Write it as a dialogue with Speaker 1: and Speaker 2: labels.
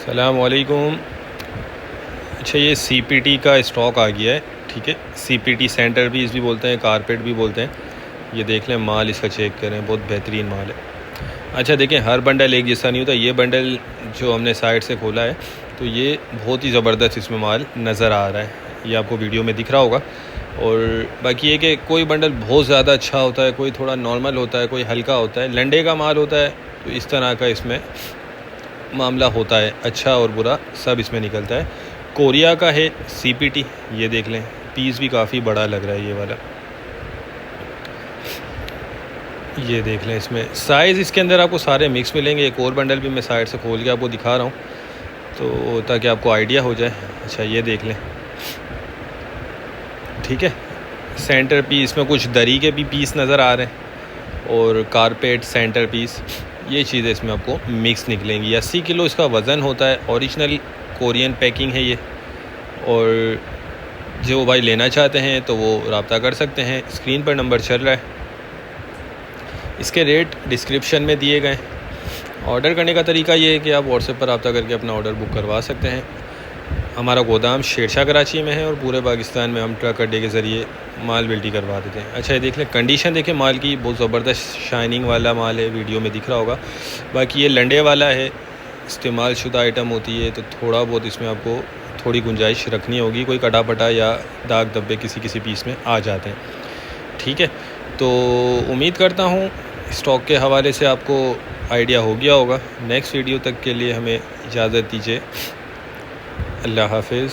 Speaker 1: अस्सलामुअलैकुम। अच्छा, ये सीपीटी का स्टॉक आ गया है। ठीक है, सीपीटी सेंटर पीस भी बोलते हैं, कारपेट भी बोलते हैं। ये देख लें, माल इसका चेक करें, बहुत बेहतरीन माल है। अच्छा देखें, हर बंडल एक जैसा नहीं होता। ये बंडल जो हमने साइड से खोला है तो ये बहुत ही ज़बरदस्त इसमें माल नज़र आ रहा है, ये आपको वीडियो में दिख रहा होगा। और बाकी ये कि कोई बंडल बहुत ज़्यादा अच्छा होता है, कोई थोड़ा नॉर्मल होता है, कोई हल्का होता है, लंडे का माल होता है। तो इस तरह का इसमें मामला होता है, अच्छा और बुरा सब इसमें निकलता है। कोरिया का है सीपीटी, ये देख लें, पीस भी काफ़ी बड़ा लग रहा है ये वाला। ये देख लें, इसमें साइज़ इसके अंदर आपको सारे मिक्स मिलेंगे। एक और बंडल भी मैं साइड से खोल के आपको दिखा रहा हूँ तो ताकि आपको आइडिया हो जाए। अच्छा, ये देख लें, ठीक है, सेंटर पीस में कुछ दरी के भी पीस नज़र आ रहे हैं और कारपेट सेंटर पीस, ये चीज़ें इसमें आपको मिक्स निकलेंगी। 80 किलो इसका वज़न होता है। ओरिजिनल कोरियन पैकिंग है ये। और जो भाई लेना चाहते हैं तो वो रब्ता कर सकते हैं, स्क्रीन पर नंबर चल रहा है। इसके रेट डिस्क्रिप्शन में दिए गए। ऑर्डर करने का तरीका ये है कि आप व्हाट्सएप पर रब्ता करके अपना ऑर्डर बुक करवा सकते हैं। हमारा गोदाम शेरशाह कराची में है और पूरे पाकिस्तान में हम ट्रक अड्डे के ज़रिए माल बिल्टी करवा देते हैं। अच्छा, ये देख लें, कंडीशन देखें माल की, बहुत ज़बरदस्त शाइनिंग वाला माल है, वीडियो में दिख रहा होगा। बाकी ये लंडे वाला है, इस्तेमाल शुदा आइटम होती है तो थोड़ा बहुत इसमें आपको थोड़ी गुंजाइश रखनी होगी। कोई कटा पटा या दाग धब्बे किसी किसी पीस में आ जाते हैं। ठीक है, तो उम्मीद करता हूँ स्टॉक के हवाले से आपको आइडिया हो गया होगा। नेक्स्ट वीडियो तक के लिए हमें इजाज़त दीजिए। अल्लाह हाफिज़।